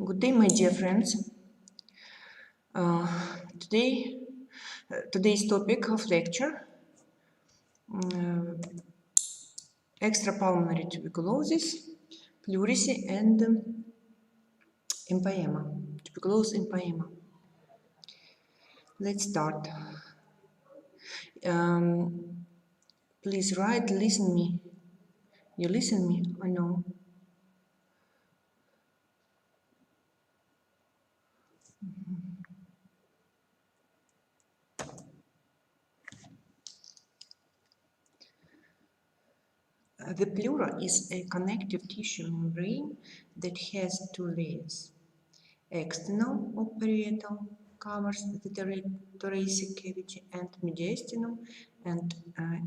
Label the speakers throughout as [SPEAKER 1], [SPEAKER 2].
[SPEAKER 1] Good day, my dear friends. Today's topic of lecture: extrapulmonary tuberculosis, pleurisy, and empyema. Tuberculosis empyema. Let's start. Please write. Listen me. You listen me or no? The pleura is a connective tissue membrane that has two layers. External or parietal covers the thoracic cavity, and mediastinum, and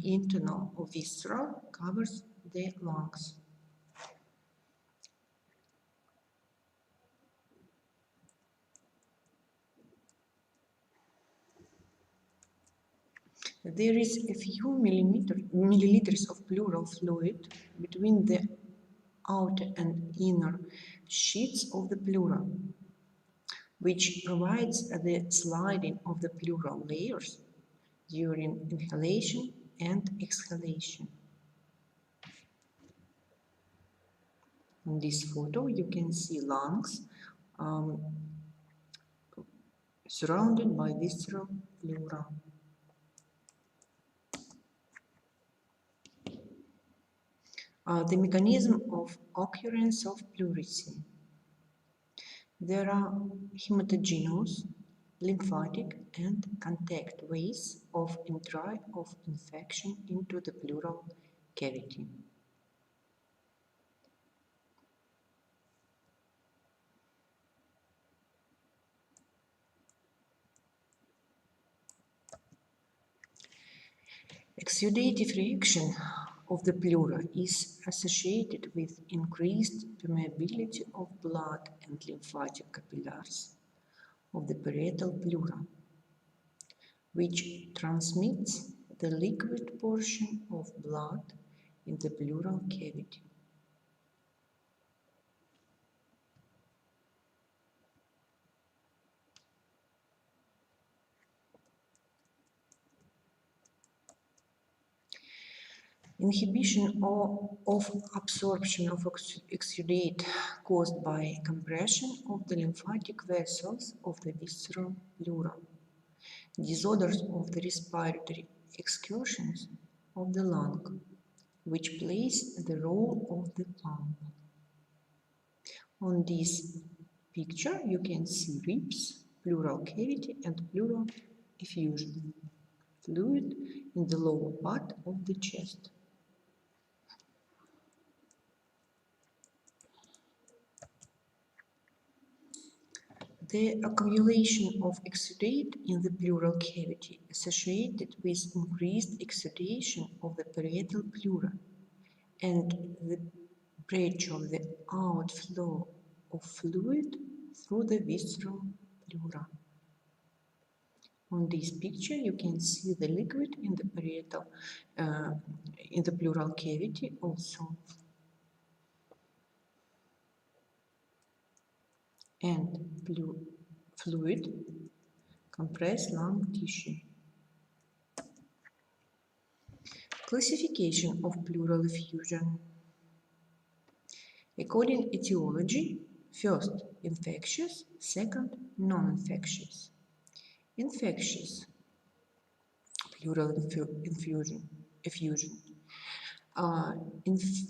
[SPEAKER 1] internal or visceral covers the lungs. There is a few milliliters of pleural fluid between the outer and inner sheets of the pleura, which provides the sliding of the pleural layers during inhalation and exhalation. In this photo, you can see lungs surrounded by visceral pleura. The mechanism of occurrence of pleurisy. There are hematogenous, lymphatic, and contact ways of entry of infection into the pleural cavity. Exudative reaction of the pleura is associated with increased permeability of blood and lymphatic capillaries of the parietal pleura, which transmits the liquid portion of blood in the pleural cavity. Inhibition of absorption of exudate caused by compression of the lymphatic vessels of the visceral pleura. Disorders of the respiratory excursions of the lung, which plays the role of the pump. On this picture, you can see ribs, pleural cavity, and pleural effusion, fluid in the lower part of the chest. The accumulation of exudate in the pleural cavity associated with increased exudation of the parietal pleura and the breach of the outflow of fluid through the visceral pleura. On this picture, you can see the liquid in the parietal, in the pleural cavity also. And fluid compressed lung tissue. Classification of pleural effusion. According to etiology, first, infectious, second, non-infectious. Infectious pleural effusion.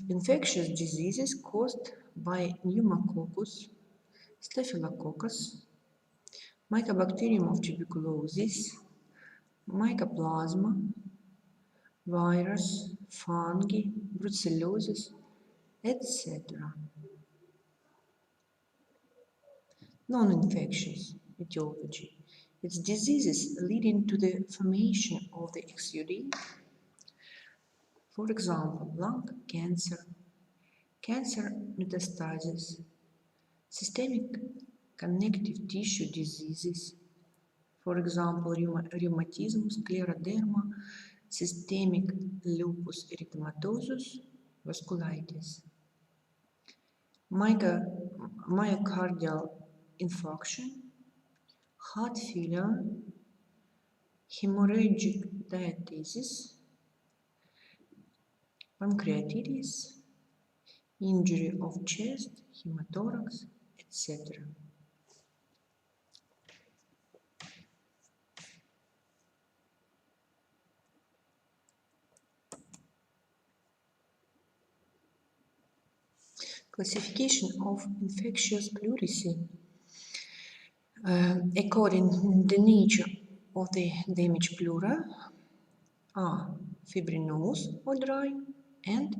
[SPEAKER 1] Infectious diseases caused by pneumococcus, Staphylococcus, Mycobacterium of tuberculosis, Mycoplasma, virus, fungi, brucellosis, etc. Non-infectious etiology. It's diseases leading to the formation of the exudate. For example, lung cancer, cancer metastasis, systemic connective tissue diseases, for example, rheumatism, scleroderma, systemic lupus erythematosus, vasculitis. myocardial infarction, heart failure, hemorrhagic diathesis, pancreatitis, injury of chest, hemothorax, etc. Classification of infectious pleurisy according to the nature of the damaged pleura are fibrinous or dry and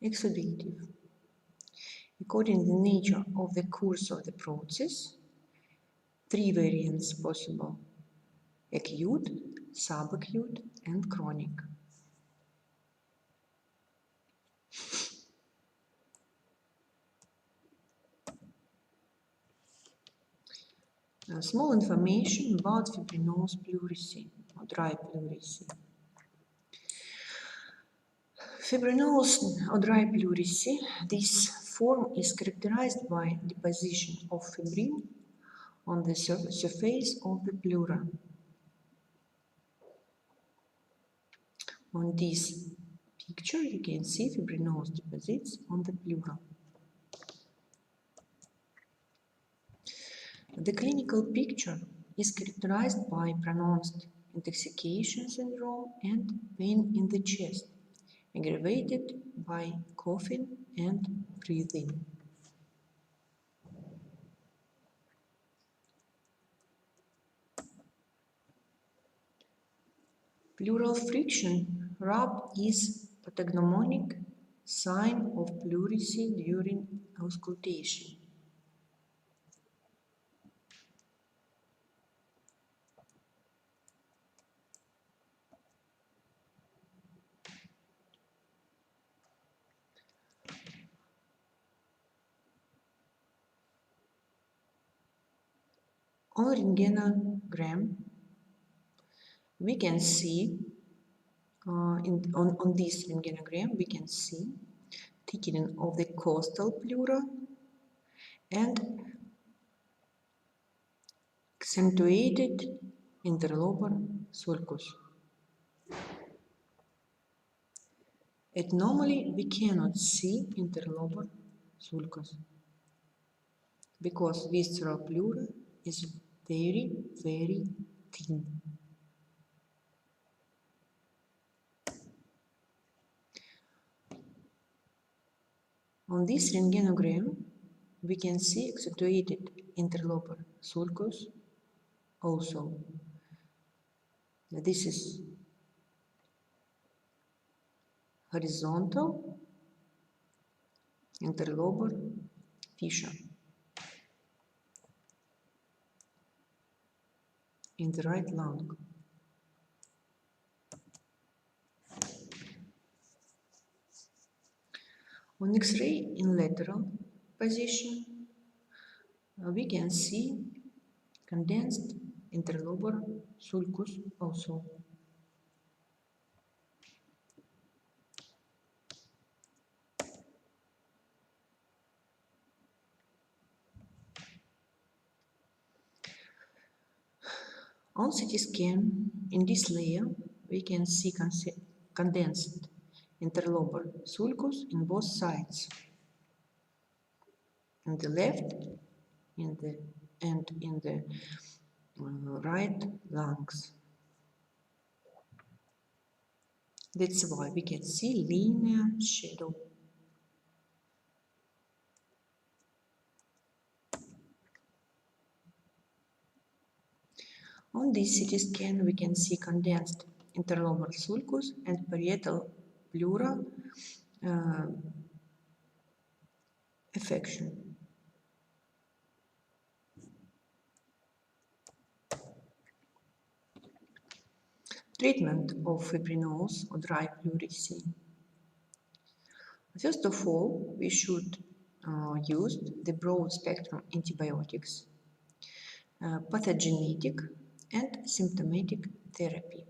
[SPEAKER 1] exudative. According to the nature of the course of the process, three variants possible: acute, subacute, and chronic. Small information about fibrinous pleurisy or dry pleurisy. Fibrinous or dry pleurisy, this form is characterized by deposition of fibrin on the surface of the pleura. On this picture, you can see fibrinous deposits on the pleura. The clinical picture is characterized by pronounced intoxication syndrome and pain in the chest, aggravated by coughing and breathing. Pleural friction rub is pathognomonic sign of pleurisy during auscultation. On rentgenogram, we can see, on this rentgenogram, we can see thickening of the costal pleura and accentuated interlobar sulcus. And normally, we cannot see interlobar sulcus because visceral pleura is very, very thin. On this rentgenogram, we can see accentuated interlobar sulcus also. This is horizontal interlobar fissure in the right lung. On X-ray in lateral position, we can see condensed interlobar sulcus also. On CT scan, in this layer, we can see condensed interlobar sulcus in both sides, in the left and in the right lungs. That's why we can see linear shadow. On this CT scan, we can see condensed interlobar sulcus and parietal pleura effusion. Treatment of fibrinous or dry pleurisy. First of all, we should use the broad-spectrum antibiotics, pathogenetic and symptomatic therapy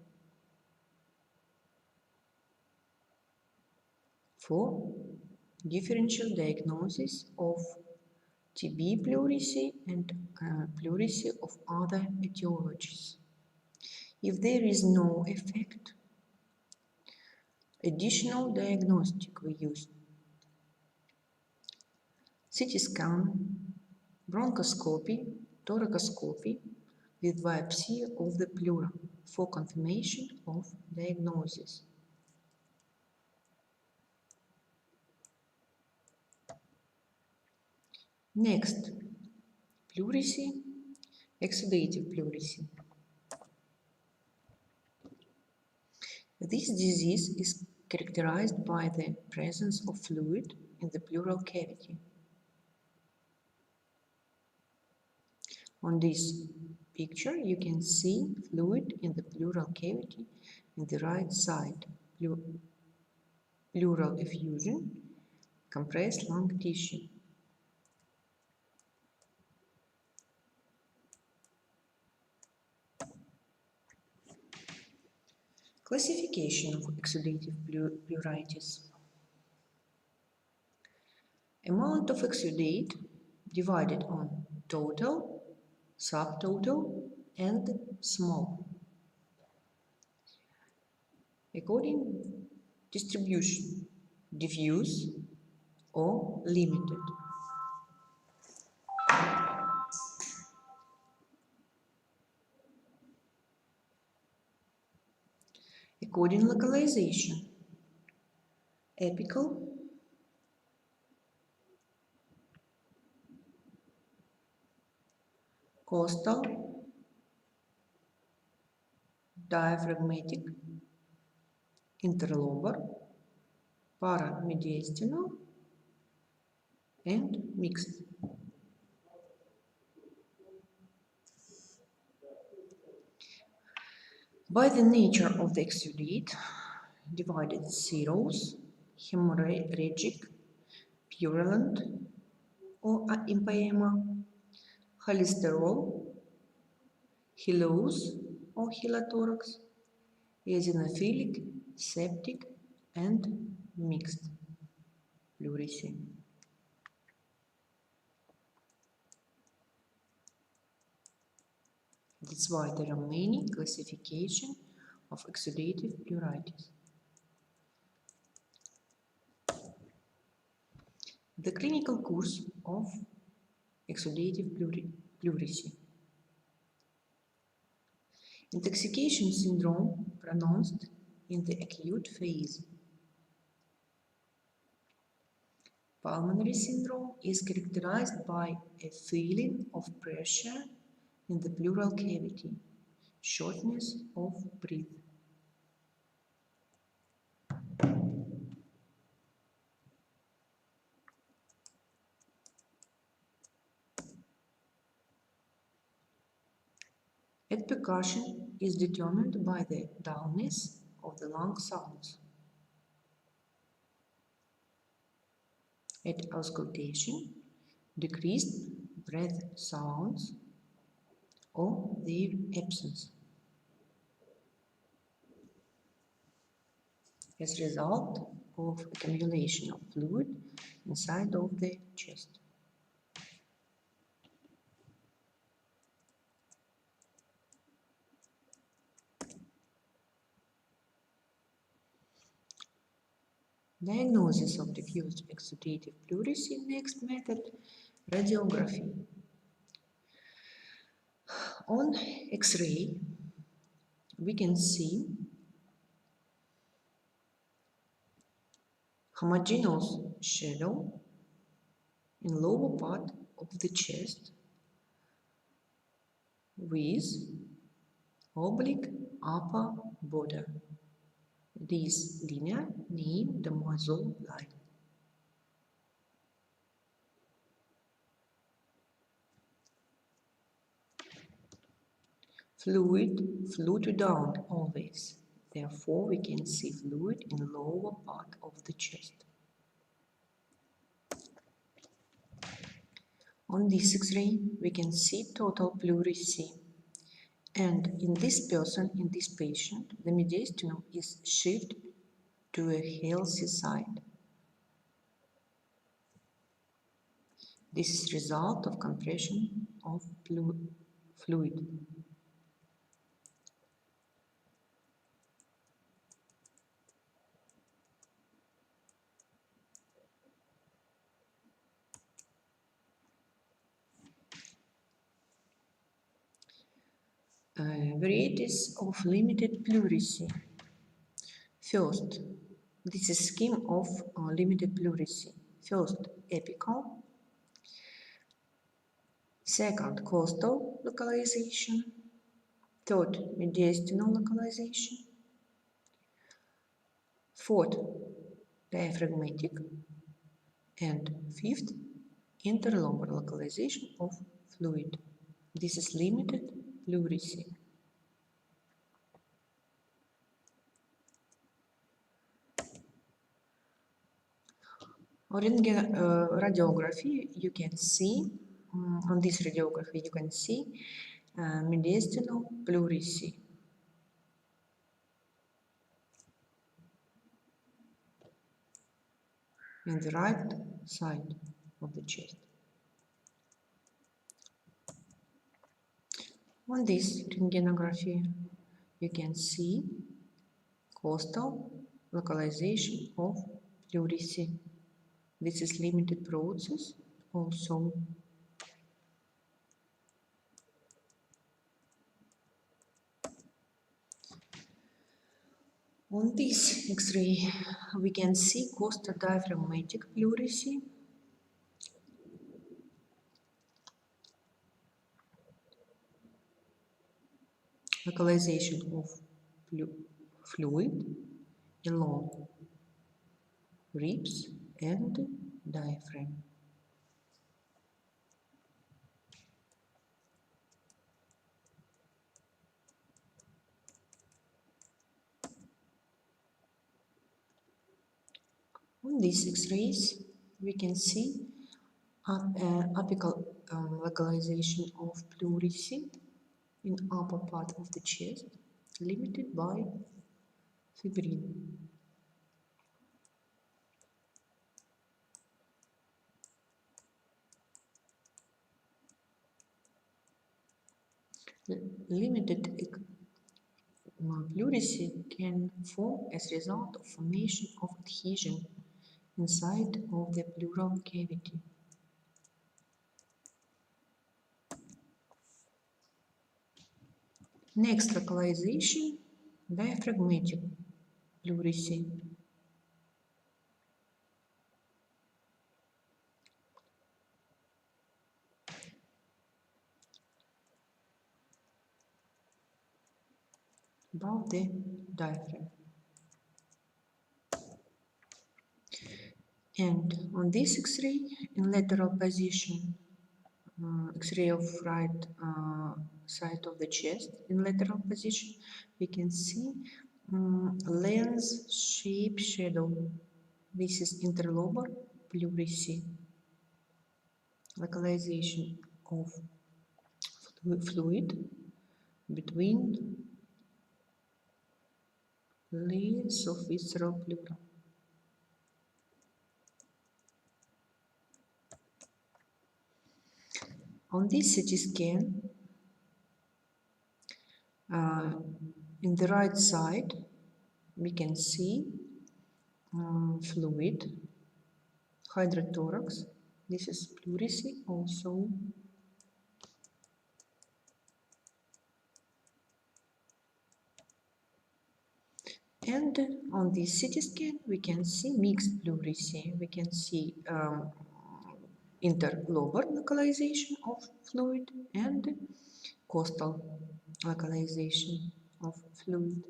[SPEAKER 1] for differential diagnosis of TB pleurisy and pleurisy of other etiologies. If there is no effect, additional diagnostic we use CT scan, bronchoscopy, thoracoscopy with biopsy of the pleura for confirmation of diagnosis. Next, pleurisy, exudative pleurisy. This disease is characterized by the presence of fluid in the pleural cavity. On this picture, you can see fluid in the pleural cavity in the right side, pleural effusion, compressed lung tissue. Classification of exudative pleuritis. Amount of exudate divided on total, subtotal, and small. According distribution, diffuse or limited. According localization, apical, costal, diaphragmatic, interlobar, paramediastinal, and mixed. By the nature of the exudate, divided serous, hemorrhagic, purulent, or empyema, cholesterol, hilose or chylothorax, eosinophilic, septic, and mixed pleurisy. That's why there are many classifications of exudative pleuritis. The clinical course of exudative pleurisy. Intoxication syndrome pronounced in the acute phase. Pulmonary syndrome is characterized by a feeling of pressure in the pleural cavity, shortness of breath. At percussion is determined by the dullness of the lung sounds. At auscultation, decreased breath sounds or their absence. As a result of accumulation of fluid inside of the chest. Diagnosis of diffuse exudative pleurisy. Next method, radiography. On X-ray, we can see homogeneous shadow in lower part of the chest with oblique upper border. This linear named the muzzle line. Fluid flow down always. Therefore, we can see fluid in the lower part of the chest. On this X-ray, we can see total pleurisy. And in this person, in this patient, the mediastinum is shifted to a healthy side. This is result of compression of fluid. Varieties of limited pleurisy. First, this is scheme of limited pleurisy. First, apical. Second, costal localization. Third, mediastinal localization. Fourth, diaphragmatic. And fifth, interlobar localization of fluid. This is limited pleurisy. Radiography, you can see, on this radiography you can see mediastinal pleurisy. In the right side of the chest. On this rentgenography, you can see costal localization of pleurisy. This is limited process also. On this X-ray, we can see costal diaphragmatic pleurisy. Localization of fluid along ribs and diaphragm. On these X-rays, we can see apical localization of pleurisy in upper part of the chest, limited by fibrin. Limited pleurisy can form as a result of formation of adhesion inside of the pleural cavity. Next localization, diaphragmatic pleurisy. Above the diaphragm. And on this X-ray, in lateral position, X-ray of right side of the chest, in lateral position, we can see lens-shaped shadow. This is interlobar pleurisy. Localization of fluid between layers of visceral pleura. On this CT scan, in the right side, we can see fluid, hydrothorax. This is pleurisy also. And on this CT scan, we can see mixed pleurisy. We can see interlobar localization of fluid and costal localization of fluid.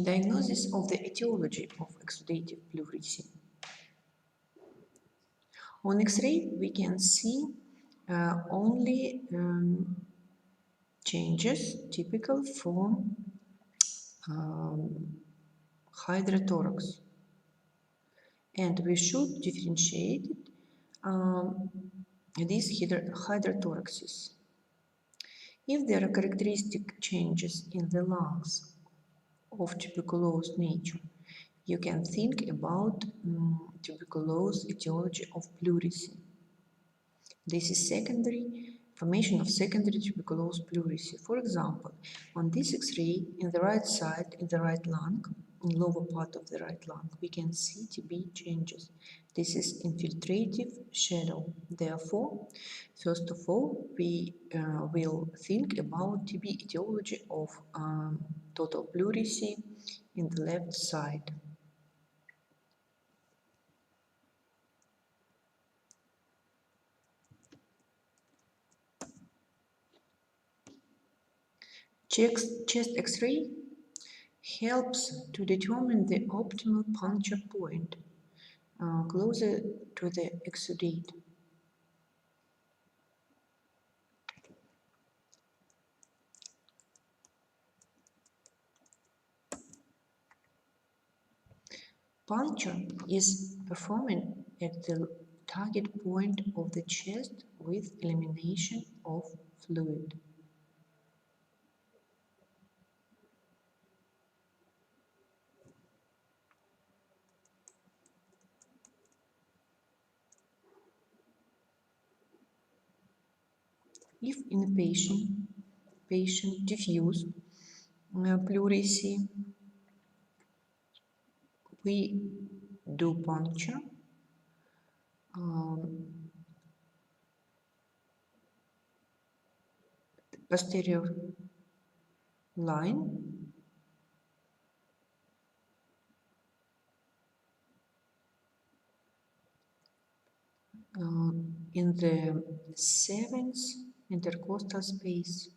[SPEAKER 1] Diagnosis of the etiology of exudative pleurisy. On X-ray, we can see only changes typical from hydrothorax. and we should differentiate these hydrothoraxes. If there are characteristic changes in the lungs of tuberculous nature, you can think about tuberculous etiology of pleurisy. This is formation of secondary tuberculous pleurisy. For example, on this X-ray in the right side, in the right lung, in lower part of the right lung, we can see TB changes. This is infiltrative shadow. Therefore, first of all, we will think about TB etiology of total pleurisy in the left side. Chest X-ray helps to determine the optimal puncture point closer to the exudate. Puncture is performed at the target point of the chest with elimination of fluid. If in a patient diffuse pleurisy, we do puncture posterior line in the 7th intercostal space.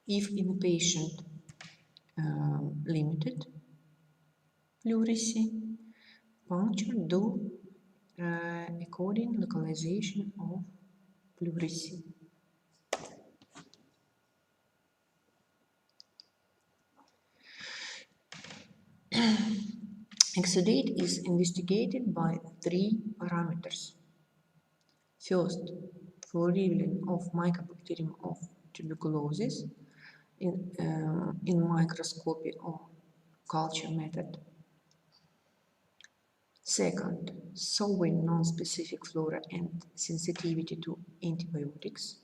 [SPEAKER 1] If in a patient limited pleurisy, puncture do according localization of pleurisy. Exudate is investigated by 3 parameters. First, for revealing of Mycobacterium of tuberculosis in microscopy or culture method. Second, solving non-specific flora and sensitivity to antibiotics.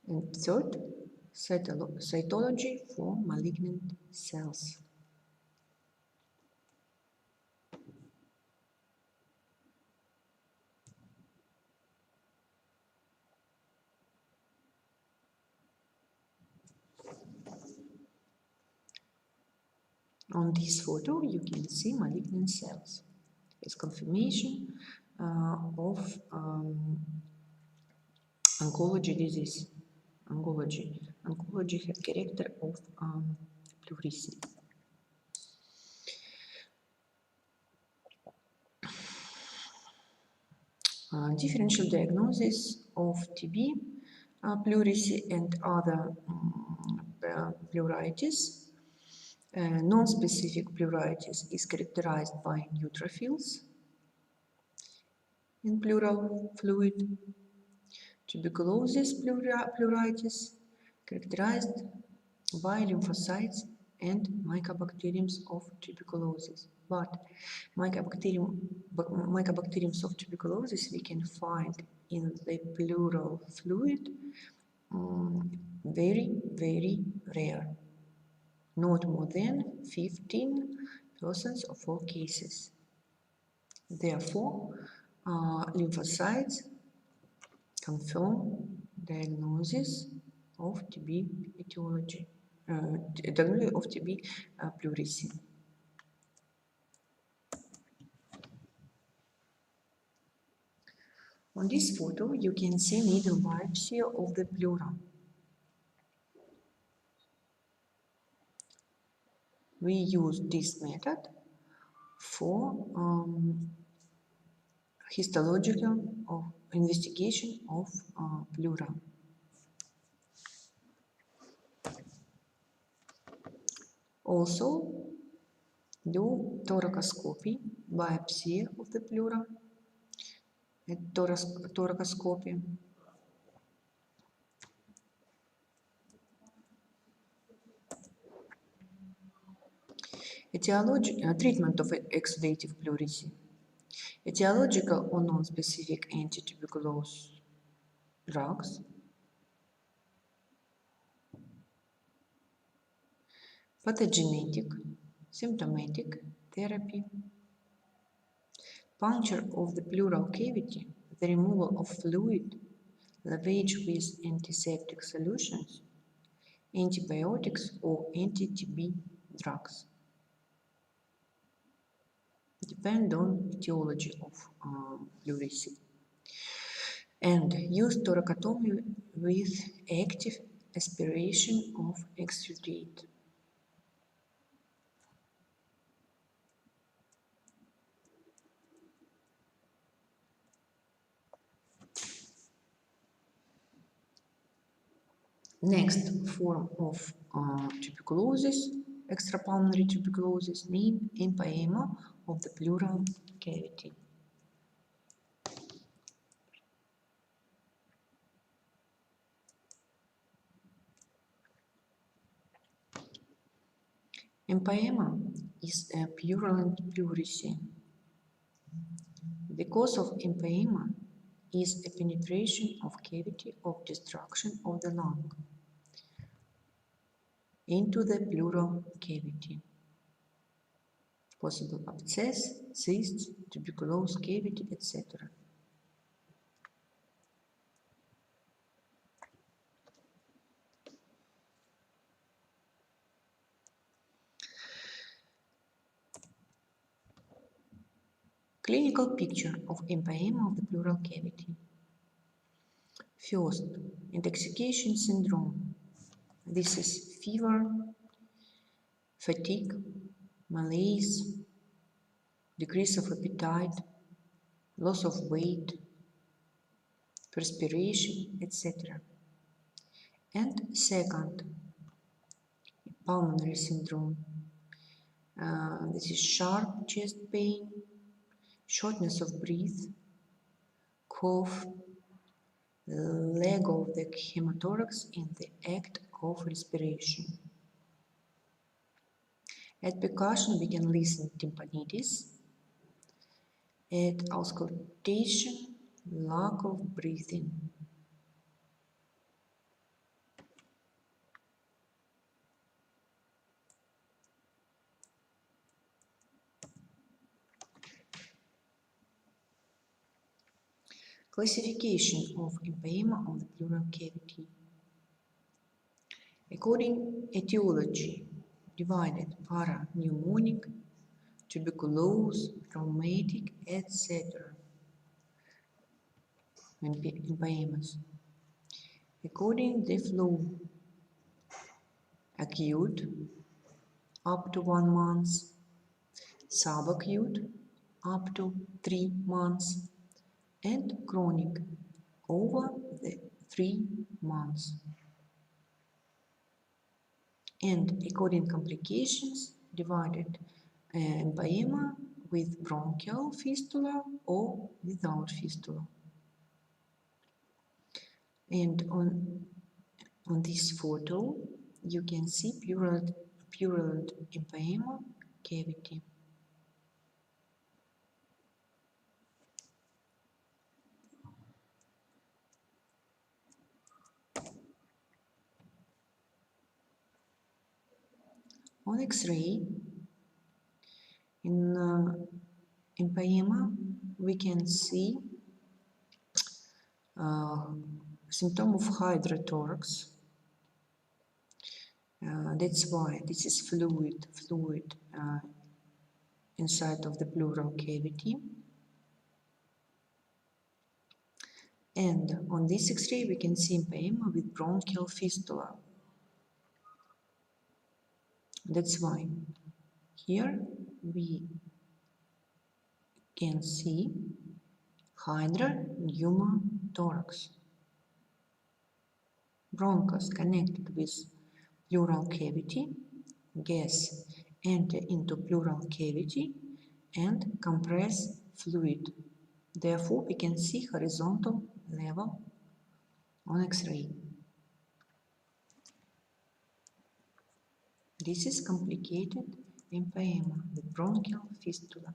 [SPEAKER 1] And third, cytology for malignant cells. On this photo, you can see malignant cells. It's confirmation of oncology disease. Oncology has character of pleurisy. Differential diagnosis of TB, pleurisy and other pleuritis. Non-specific pleuritis is characterized by neutrophils in pleural fluid. Tuberculosis pleuritis characterized by lymphocytes and mycobacteriums of tuberculosis. But mycobacteriums of tuberculosis we can find in the pleural fluid very, very rare. Not more than 15% of all cases. Therefore, lymphocytes confirm diagnosis of TB etiology, diagnosis of TB pleurisy. On this photo, you can see needle biopsy of the pleura. We use this method for histological investigation of pleura. Also, do thoracoscopy, biopsy of the pleura, thoracoscopy. Treatment of exudative pleurisy. Etiological or non-specific anti-tuberculous drugs. Pathogenetic, symptomatic therapy. Puncture of the pleural cavity, the removal of fluid, lavage with antiseptic solutions, antibiotics or anti-TB drugs. Depend on etiology of pleurisy. And use thoracotomy with active aspiration of exudate. Next form of tuberculosis, extrapulmonary tuberculosis, named empyema of the pleural cavity. Empyema is a purulent pleurisy. The cause of empyema is a penetration of cavity of destruction of the lung into the pleural cavity. Possible abscess, cysts, tuberculous cavity, etc. Clinical picture of empyema of the pleural cavity. First, intoxication syndrome. This is fever, fatigue, malaise, decrease of appetite, loss of weight, perspiration, etc. And second, pulmonary syndrome. This is sharp chest pain, shortness of breath, cough, lag of the hemothorax in the act of respiration. At percussion, we can listen tympanitis. At auscultation, lack of breathing. Classification of empyema of the pleural cavity. According etiology, divided parapneumonic, tuberculous, rheumatic, etc. Empyemas. According the flu, acute, up to 1 month, subacute, up to 3 months, and chronic, over the 3 months. And according complications, divided empyema with bronchial fistula or without fistula. And on this photo, you can see purulent empyema cavity. On X-ray, in empyema, we can see symptom of hydrothorax. That's why this is fluid inside of the pleural cavity. And on this X-ray, we can see empyema with bronchial fistula. That's why here we can see hydropneumothorax. Bronchus connected with pleural cavity gas enter into pleural cavity and compress fluid. Therefore, we can see horizontal level on X-ray. This is complicated empyema with bronchial fistula.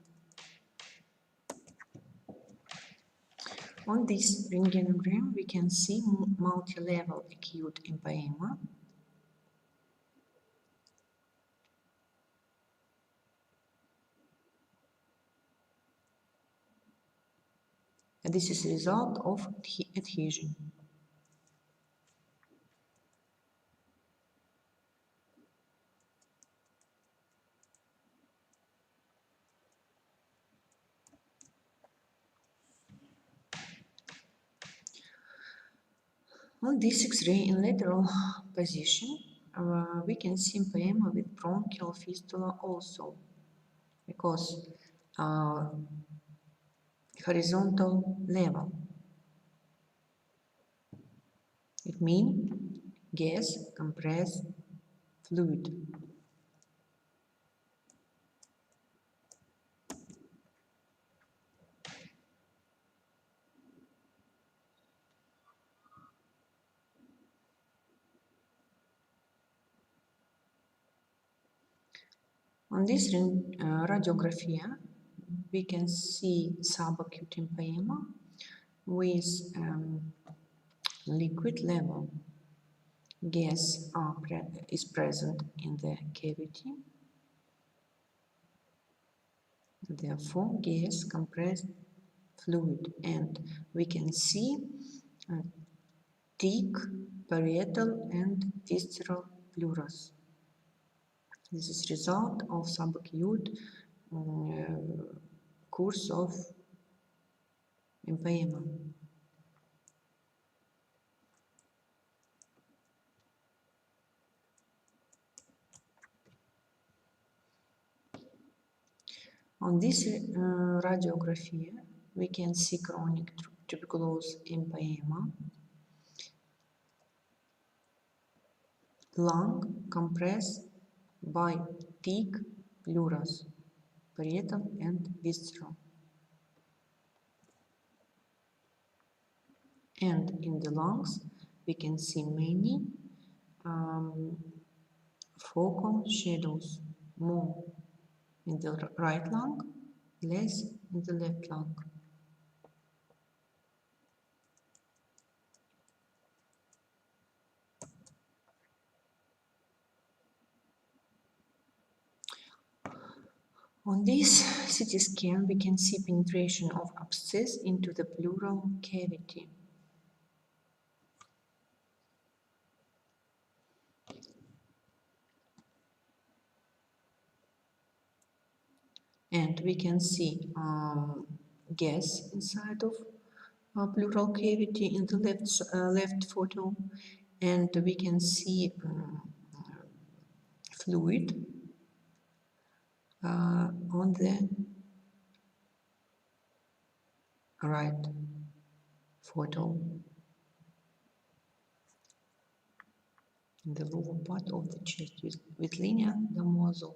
[SPEAKER 1] On this rentgenogram, we can see multi-level acute empyema. And this is a result of effusion. On this X-ray in lateral position, we can see empyema with bronchial fistula also, because horizontal level. It means gas, compressed fluid. On this radiography, we can see subacute empyema with liquid level. Gas is present in the cavity. Therefore, gas, compressed fluid, and we can see thick parietal and visceral pleuris. This is result of subacute course of empyema. On this radiography, we can see chronic tuberculous empyema, lung compressed by thick pleuris, parietal and visceral. And in the lungs, we can see many focal shadows, more in the right lung, less in the left lung. On this CT scan, we can see penetration of abscess into the pleural cavity. And we can see gas inside of pleural cavity in the left photo, and we can see fluid on the right photo, in the lower part of the chest with linea dorsal.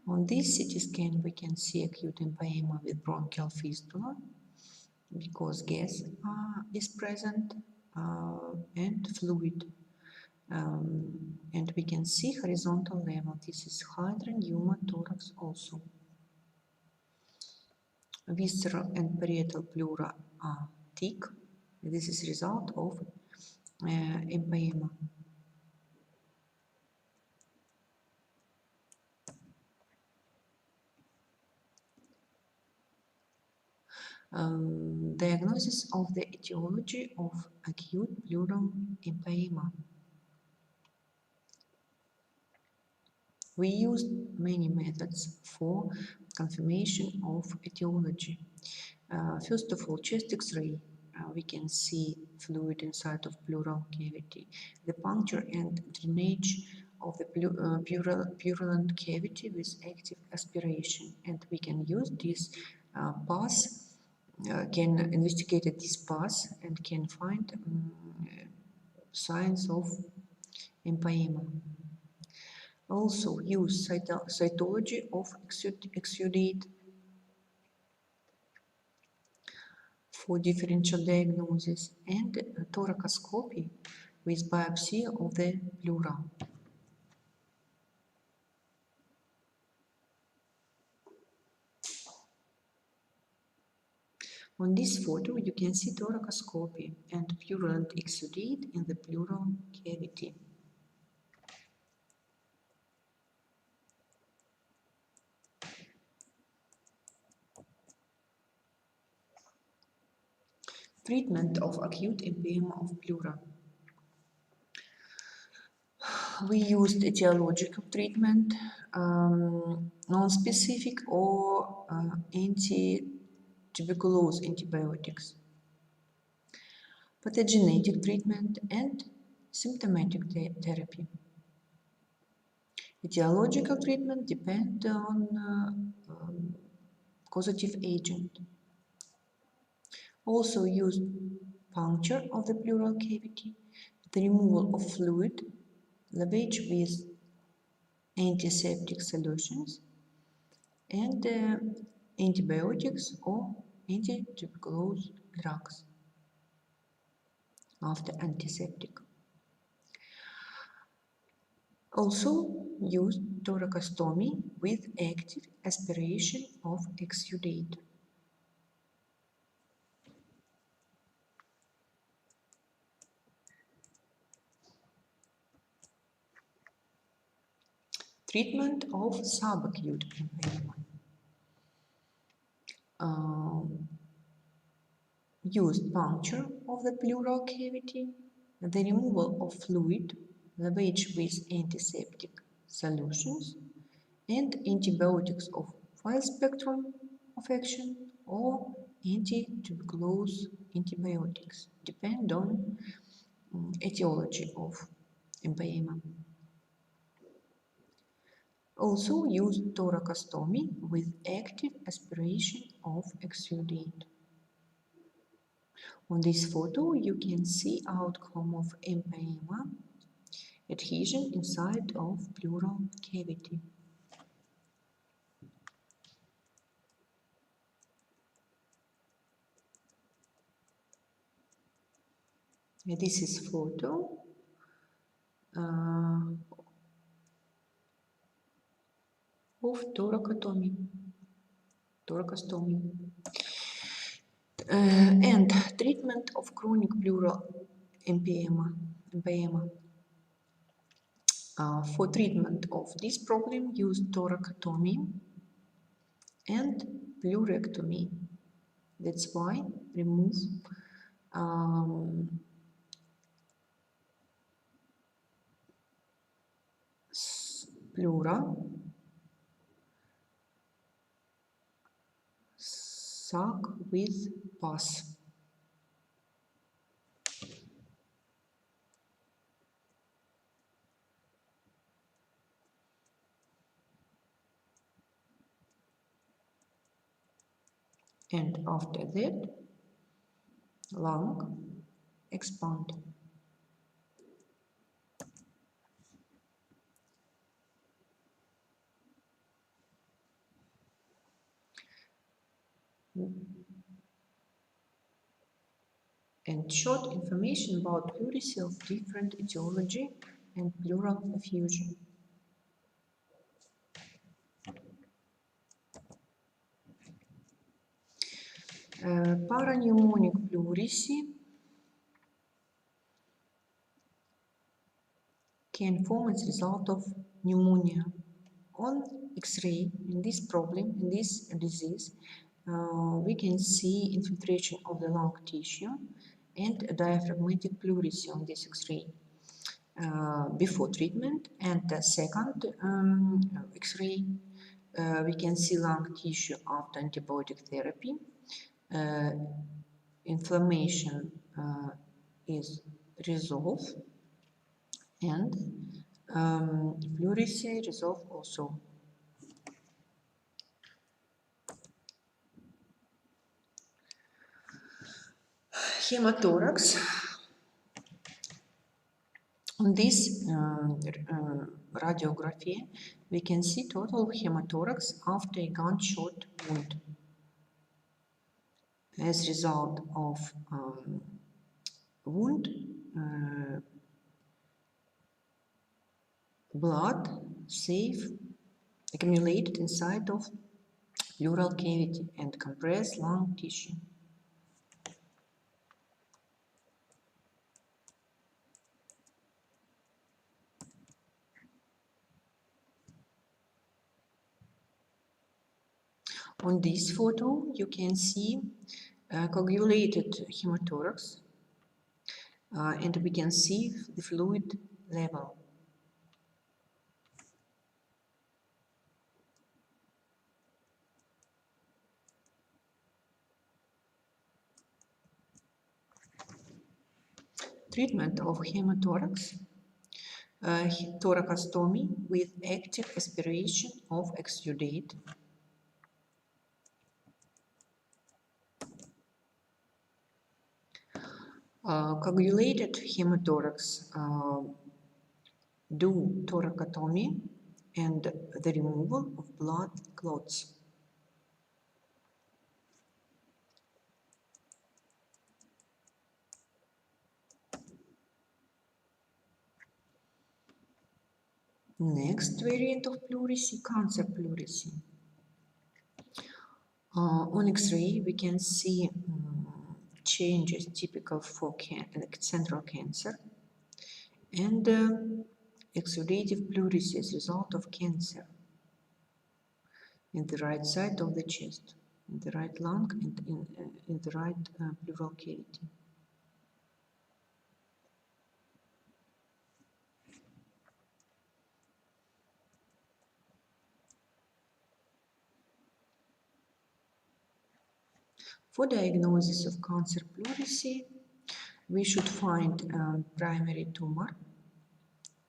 [SPEAKER 1] On this CT scan, we can see acute empyema with bronchial fistula because gas is present and fluid. And we can see horizontal level. This is hemothorax also. Visceral and parietal pleura are thick. This is result of empyema. Diagnosis of the etiology of acute pleural empyema. We used many methods for confirmation of etiology. First of all, chest X-ray. We can see fluid inside of pleural cavity. The puncture and drainage of the purulent cavity with active aspiration, and we can use this path can investigate this path and can find signs of empyema. Also use cytology of exudate for differential diagnosis and thoracoscopy with biopsy of the pleural. On this photo, you can see thoracoscopy and purulent exudate in the pleural cavity. Treatment of acute empyema of pleura. We used etiological treatment, non-specific or anti-tuberculose antibiotics, pathogenetic treatment, and symptomatic therapy. Etiological treatment depends on causative agent. Also used puncture of the pleural cavity, the removal of fluid, lavage with antiseptic solutions, and antibiotics or anti-tuberculose drugs after antiseptic. Also used thoracostomy with active aspiration of exudate. Treatment of subacute empyema. Used puncture of the pleural cavity, the removal of fluid, lavage with antiseptic solutions, and antibiotics of full spectrum of action or anti-tuberculose antibiotics, depend on etiology of empyema. Also use thoracostomy with active aspiration of exudate. On this photo, you can see outcome of empyema, adhesion inside of pleural cavity. This is photo of thoracotomy. And treatment of chronic pleural empyema. For treatment of this problem, use thoracotomy and pleurectomy. That's why remove pleura, suck with pus. And after that, lung expand. And short information about pleurisy of different etiology and pleural effusion. Parapneumonic pleurisy can form as a result of pneumonia. On X-ray, in this problem, in this disease, we can see infiltration of the lung tissue and diaphragmatic pleurisy on this X-ray before treatment. And the second X-ray, we can see lung tissue after antibiotic therapy. Inflammation is resolved and pleurisy resolved also. Hemothorax. On this radiography, we can see total hemothorax after a gunshot wound. As a result of wound, blood safe accumulated inside of pleural cavity and compressed lung tissue. On this photo, you can see coagulated hemothorax, and we can see the fluid level. Treatment of hemothorax, thoracostomy with active aspiration of exudate, coagulated hemothorax, do thoracotomy and the removal of blood clots. Next variant of pleurisy, cancer pleurisy. On X-ray, we can see changes typical for central cancer and exudative pleurisy as a result of cancer in the right side of the chest, in the right lung, and in the right pleural cavity. For diagnosis of cancer pleurisy, we should find primary tumor.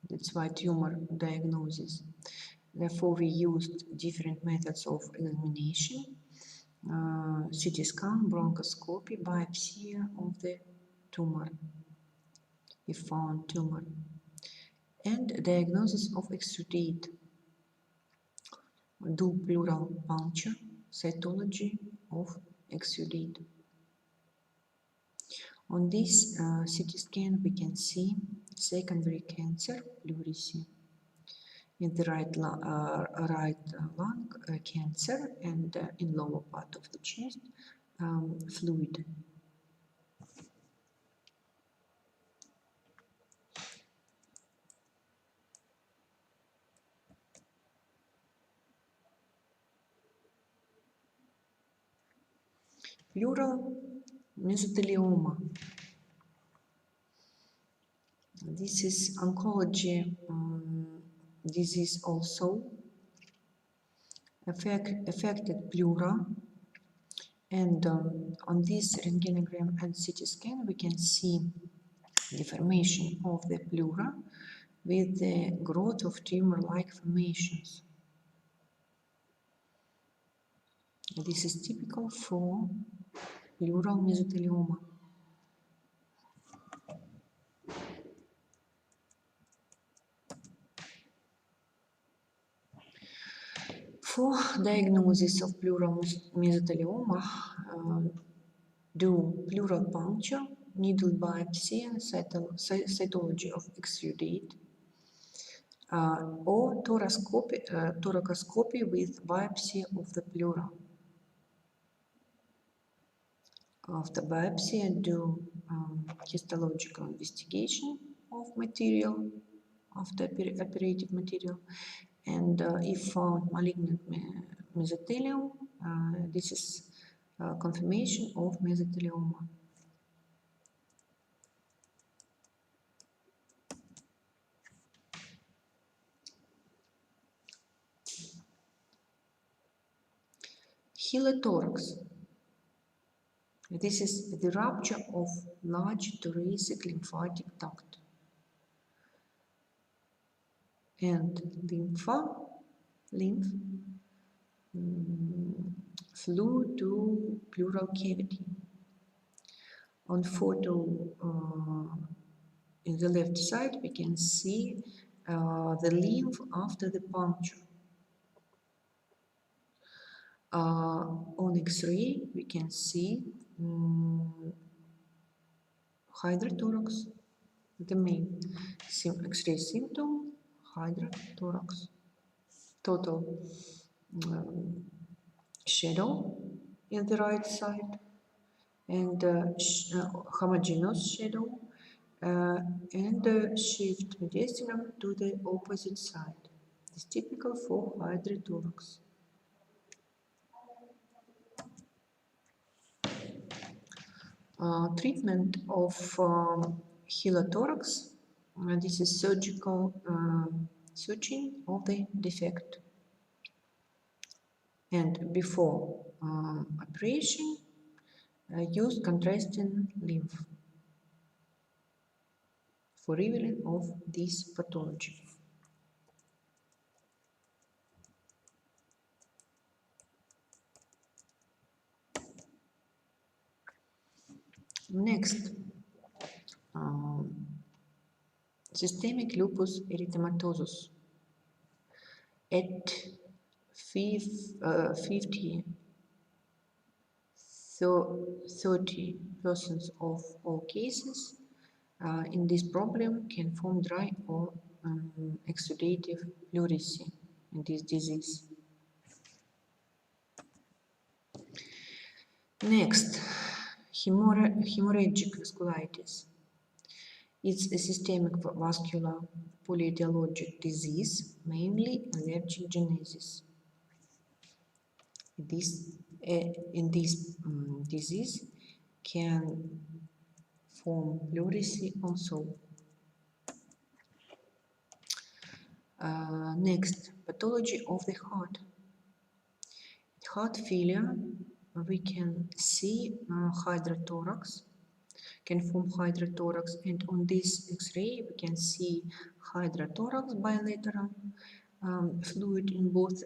[SPEAKER 1] That's why tumor diagnosis. Therefore, we used different methods of examination, CT scan, bronchoscopy, biopsy of the tumor, if found tumor, and diagnosis of exudate, do pleural puncture, cytology of exudate. On this CT scan, we can see secondary cancer pleurisy in the right lung cancer and in lower part of the chest fluid. Pleural mesothelioma. This is oncology disease also affected pleura, and on this rentgenogram and CT scan we can see deformation of the pleura with the growth of tumor-like formations. This is typical for pleural mesothelioma. For diagnosis of pleural mesothelioma, do pleural puncture, needle biopsy, and cytology of exudate, or thoracoscopy with biopsy of the pleura. After biopsy, do histological investigation of material, after operative material, and if found malignant mesothelium, this is confirmation of mesothelioma. Chylothorax. This is the rupture of large thoracic lymphatic duct, and lymph flew to pleural cavity. On photo in the left side, we can see the lymph after the puncture. On X-ray, we can see hydrothorax, the main X-ray symptom, hydrothorax. Total shadow in the right side, and homogeneous shadow, and shift mediastinum to the opposite side. This is typical for hydrothorax. Treatment of Chylothorax. This is surgical searching of the defect. And before operation, use contrasting lymph for revealing of this pathology. Next, systemic lupus erythematosus. At 50 30% of all cases in this problem can form dry or exudative pleurisy in this disease. Next, hemorrhagic vasculitis. It's a systemic vascular polyetiologic disease, mainly allergic genesis. In this disease can form pleurisy also. Next, pathology of the heart. Heart failure, we can see hydrothorax, can form hydrothorax, and on this X-ray we can see hydrothorax bilateral fluid in both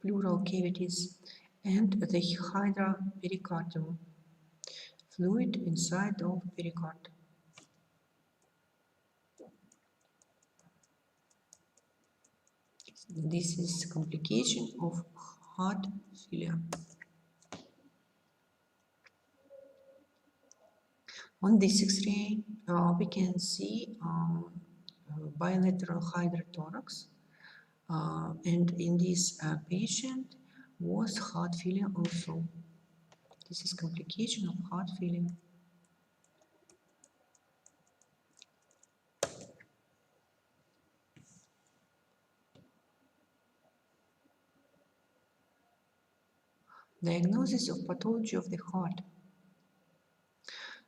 [SPEAKER 1] pleural cavities and the hydropericardium fluid inside of pericardium. This is complication of heart failure. On this X-ray, we can see bilateral hydrothorax, and in this patient was heart failure also. This is complication of heart failure. Diagnosis of pathology of the heart.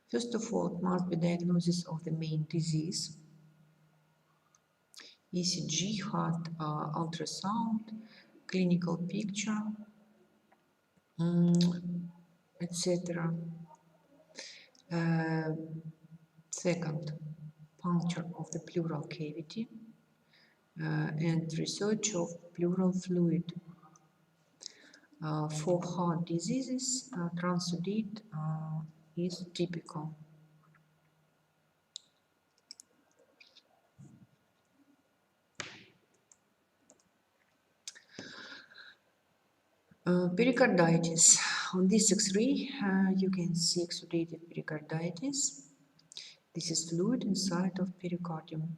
[SPEAKER 1] First of all, it must be diagnosis of the main disease. ECG, heart ultrasound, clinical picture, etc. Second, puncture of the pleural cavity and research of pleural fluid. For heart diseases, transudate is typical. Pericarditis. On this X-ray, you can see exudative pericarditis. This is fluid inside of pericardium.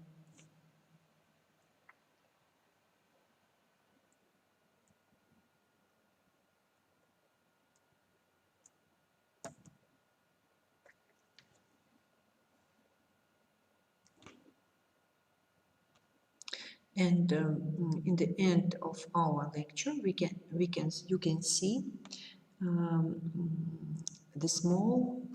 [SPEAKER 1] And in the end of our lecture, you can see the small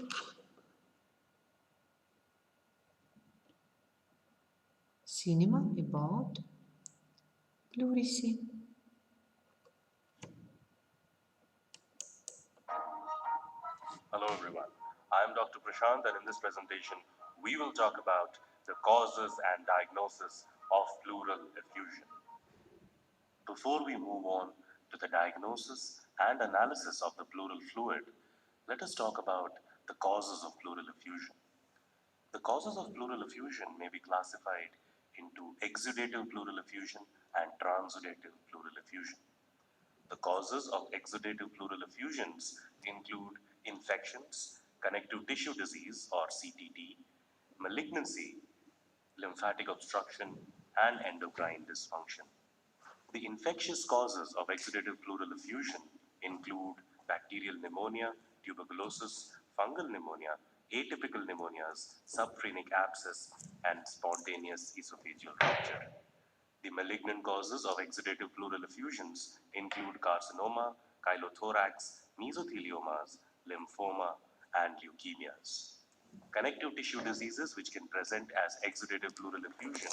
[SPEAKER 1] cinema about pleurisy.
[SPEAKER 2] Hello everyone, I am Dr. Prashant, and in this presentation we will talk about the causes and diagnosis of pleural effusion. Before we move on to the diagnosis and analysis of the pleural fluid, let us talk about The causes of pleural effusion. The causes of pleural effusion may be classified into exudative pleural effusion and transudative pleural effusion. The causes of exudative pleural effusions include infections, connective tissue disease or CTD, malignancy, lymphatic obstruction, and endocrine dysfunction. The infectious causes of exudative pleural effusion include bacterial pneumonia, tuberculosis, fungal pneumonia, atypical pneumonias, subphrenic abscess, and spontaneous esophageal rupture. The malignant causes of exudative pleural effusions include carcinoma, chylothorax, mesotheliomas, lymphoma, and leukemias. Connective tissue diseases which can present as exudative pleural effusion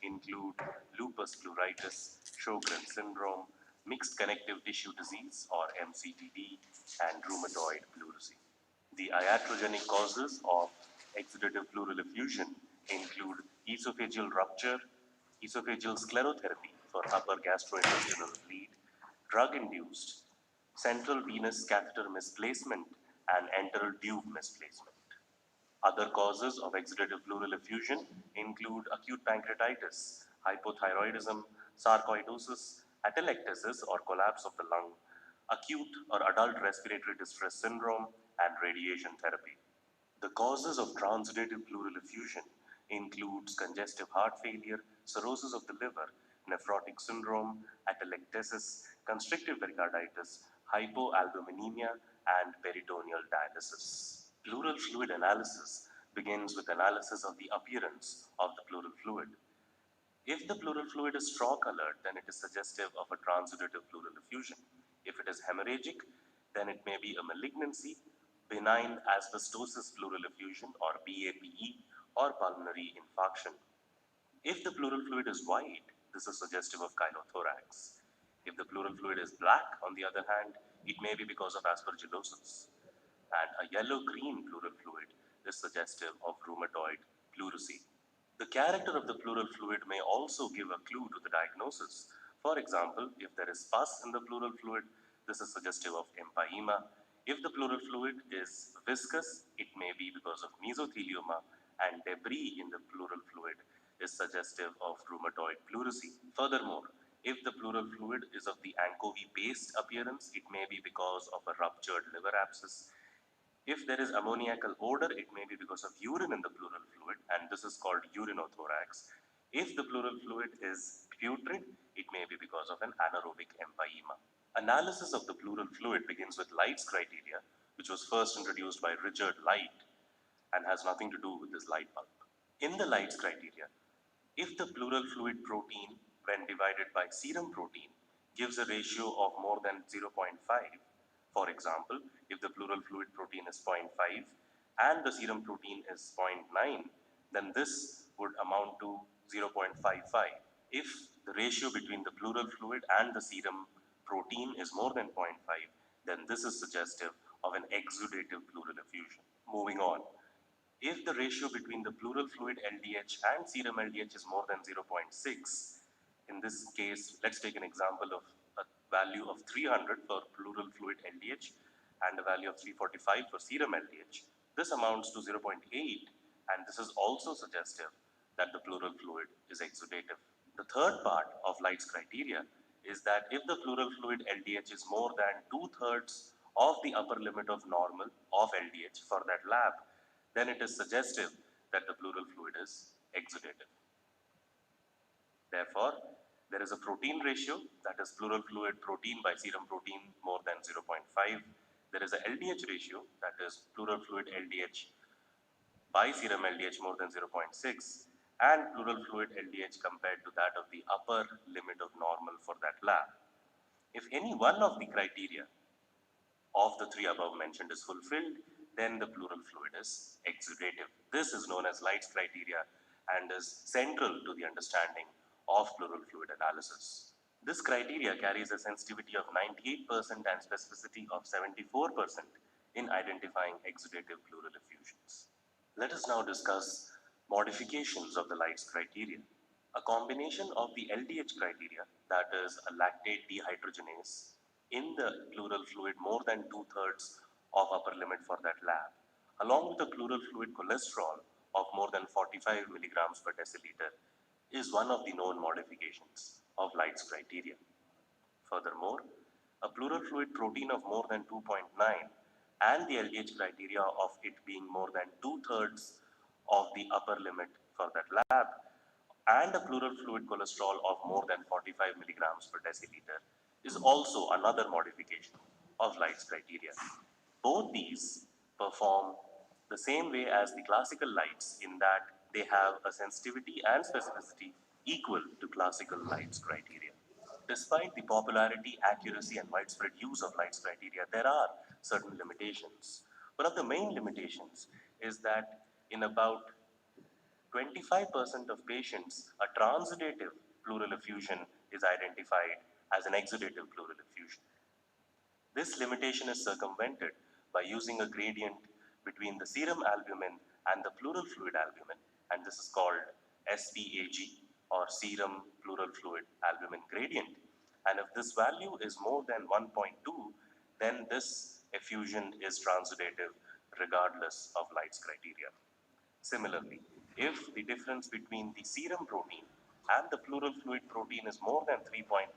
[SPEAKER 2] include lupus pleuritis, Sjogren's syndrome, mixed connective tissue disease or MCTD, and rheumatoid pleurisy. The iatrogenic causes of exudative pleural effusion include esophageal rupture, esophageal sclerotherapy for upper gastrointestinal bleed, drug-induced, central venous catheter misplacement, and enteral tube misplacement. Other causes of exudative pleural effusion include acute pancreatitis, hypothyroidism, sarcoidosis, atelectasis or collapse of the lung, acute or adult respiratory distress syndrome, and radiation therapy. The causes of transudative pleural effusion includes congestive heart failure, cirrhosis of the liver, nephrotic syndrome, atelectasis, constrictive pericarditis, hypoalbuminemia, and peritoneal dialysis. Pleural fluid analysis begins with analysis of the appearance of the pleural fluid. If the pleural fluid is straw colored, then it is suggestive of a transudative pleural effusion. If it is hemorrhagic, then it may be a malignancy, benign asbestosis pleural effusion or BAPE, or pulmonary infarction. If the pleural fluid is white, this is suggestive of chylothorax. If the pleural fluid is black, on the other hand, it may be because of aspergillosis. And a yellow-green pleural fluid is suggestive of rheumatoid pleurisy. The character of the pleural fluid may also give a clue to the diagnosis. For example, if there is pus in the pleural fluid, this is suggestive of empyema. If the pleural fluid is viscous, it may be because of mesothelioma, and debris in the pleural fluid is suggestive of rheumatoid pleurisy. Furthermore, if the pleural fluid is of the anchovy paste appearance, it may be because of a ruptured liver abscess. If there is ammoniacal odor, it may be because of urine in the pleural fluid, and this is called urinothorax. If the pleural fluid is putrid, it may be because of an anaerobic empyema. Analysis of the pleural fluid begins with Light's criteria, which was first introduced by Richard Light and has nothing to do with this light bulb. In the Light's criteria, if the pleural fluid protein, when divided by serum protein, gives a ratio of more than 0.5, for example, if the pleural fluid protein is 0.5 and the serum protein is 0.9, then this would amount to 0.55. If the ratio between the pleural fluid and the serum protein is more than 0.5, then this is suggestive of an exudative pleural effusion. Moving on. If the ratio between the pleural fluid LDH and serum LDH is more than 0.6, in this case, let's take an example of a value of 300 for pleural fluid LDH and a value of 345 for serum LDH. This amounts to 0.8, and this is also suggestive that the pleural fluid is exudative. The third part of Light's criteria is that if the pleural fluid LDH is more than 2/3 of the upper limit of normal of LDH for that lab, then it is suggestive that the pleural fluid is exudative. Therefore, there is a protein ratio, that is pleural fluid protein by serum protein more than 0.5. There is a LDH ratio, that is pleural fluid LDH by serum LDH more than 0.6, and pleural fluid LDH compared to that of the upper limit of normal for that lab. If any one of the criteria of the three above mentioned is fulfilled, then the pleural fluid is exudative. This is known as Light's criteria and is central to the understanding of pleural fluid analysis. This criteria carries a sensitivity of 98% and specificity of 74% in identifying exudative pleural effusions. Let us now discuss modifications of the Light's criteria. A combination of the LDH criteria, that is a lactate dehydrogenase, in the pleural fluid more than 2/3 of upper limit for that lab, along with the pleural fluid cholesterol of more than 45 milligrams per deciliter, is one of the known modifications of Light's criteria. Furthermore, a pleural fluid protein of more than 2.9 and the LDH criteria of it being more than two-thirds of the upper limit for that lab and a pleural fluid cholesterol of more than 45 milligrams per deciliter is also another modification of Light's criteria. Both these perform the same way as the classical lights in that they have a sensitivity and specificity equal to classical Light's criteria. Despite the popularity, accuracy, and widespread use of Light's criteria, there are certain limitations. One of the main limitations is that in about 25% of patients, a transudative pleural effusion is identified as an exudative pleural effusion. This limitation is circumvented by using a gradient between the serum albumin and the pleural fluid albumin, and this is called SPAG or serum pleural fluid albumin gradient. And if this value is more than 1.2, then this effusion is transudative regardless of Light's criteria. Similarly, if the difference between the serum protein and the pleural fluid protein is more than 3.1,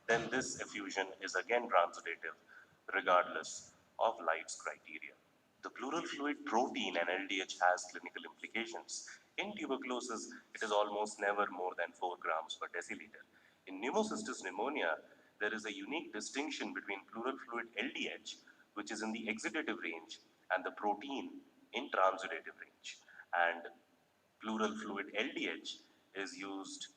[SPEAKER 2] then this effusion is again transudative regardless of Light's criteria. The pleural fluid protein and LDH has clinical implications. In tuberculosis, it is almost never more than 4 grams per deciliter. In pneumocystis pneumonia, there is a unique distinction between pleural fluid LDH, which is in the exudative range, and the protein in transudative range. And pleural fluid LDH is used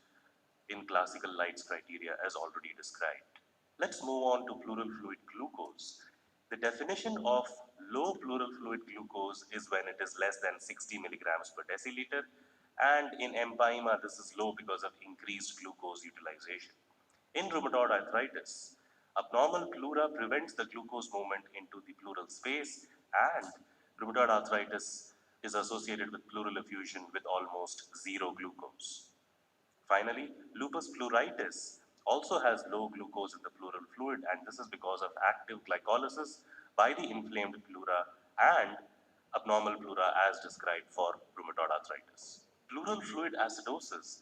[SPEAKER 2] in classical Light's criteria as already described. Let's move on to pleural fluid glucose. The definition of low pleural fluid glucose is when it is less than 60 milligrams per deciliter, and in empyema this is low because of increased glucose utilization. In rheumatoid arthritis, abnormal pleura prevents the glucose movement into the pleural space, and rheumatoid arthritis is associated with pleural effusion with almost zero glucose. Finally, lupus pleuritis also has low glucose in the pleural fluid, and this is because of active glycolysis by the inflamed pleura and abnormal pleura as described for rheumatoid arthritis. Pleural fluid acidosis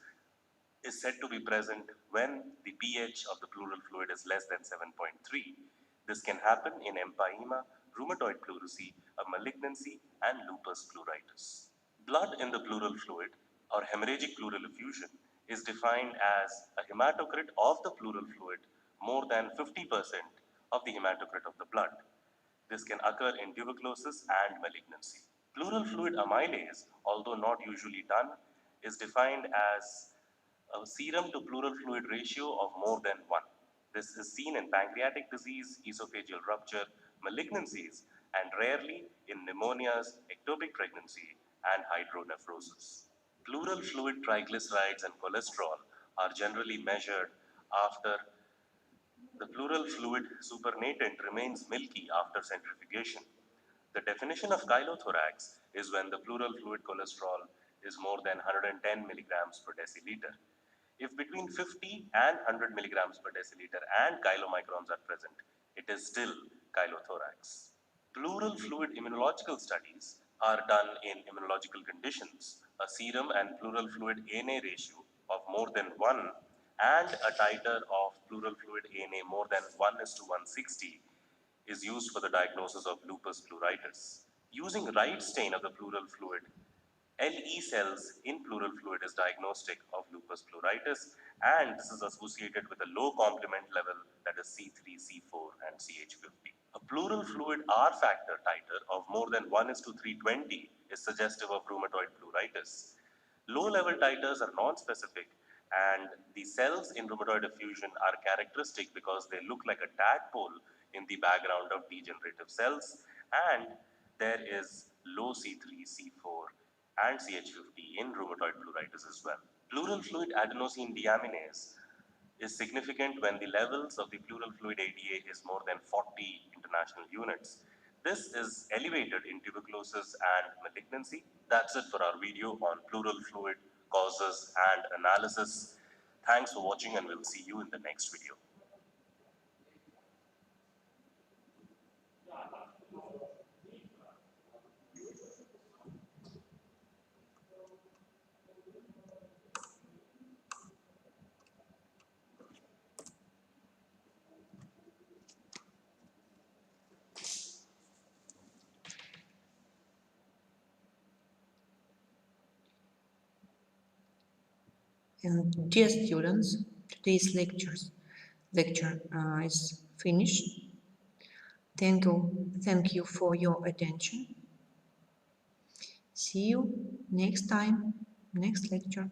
[SPEAKER 2] is said to be present when the pH of the pleural fluid is less than 7.3. This can happen in empyema, rheumatoid pleurisy, a malignancy, and lupus pleuritis. Blood in the pleural fluid or hemorrhagic pleural effusion is defined as a hematocrit of the pleural fluid more than 50% of the hematocrit of the blood. This can occur in tuberculosis and malignancy. Pleural fluid amylase, although not usually done, is defined as a serum to pleural fluid ratio of more than 1. This is seen in pancreatic disease, esophageal rupture, malignancies, and rarely in pneumonias, ectopic pregnancy, and hydronephrosis. Pleural fluid triglycerides and cholesterol are generally measured after the pleural fluid supernatant remains milky after centrifugation. The definition of chylothorax is when the pleural fluid cholesterol is more than 110 milligrams per deciliter. If between 50 and 100 milligrams per deciliter and chylomicrons are present, it is still chylothorax. Pleural fluid immunological studies are done in immunological conditions. A serum and pleural fluid ANA ratio of more than 1 and a titer of pleural fluid ANA more than 1 is to 160 is used for the diagnosis of lupus pleuritis. Using right stain of the pleural fluid, LE cells in pleural fluid is diagnostic of lupus pleuritis, and this is associated with a low complement level, that is C3, C4, and CH50. A pleural fluid R factor titer of more than 1 is to 320 is suggestive of rheumatoid pleuritis. Low level titers are non-specific, and the cells in rheumatoid effusion are characteristic because they look like a tadpole in the background of degenerative cells, and there is low C3, C4, and CH50 in rheumatoid pleuritis as well. Pleural fluid adenosine deaminase is significant when the levels of the pleural fluid ADA is more than 40 international units. This is elevated in tuberculosis and malignancy. That's it for our video on pleural fluid causes and analysis. Thanks for watching, and we'll see you in the next video.
[SPEAKER 1] And dear students, today's lecture is finished. Thank you for your attention. See you next time, next lecture.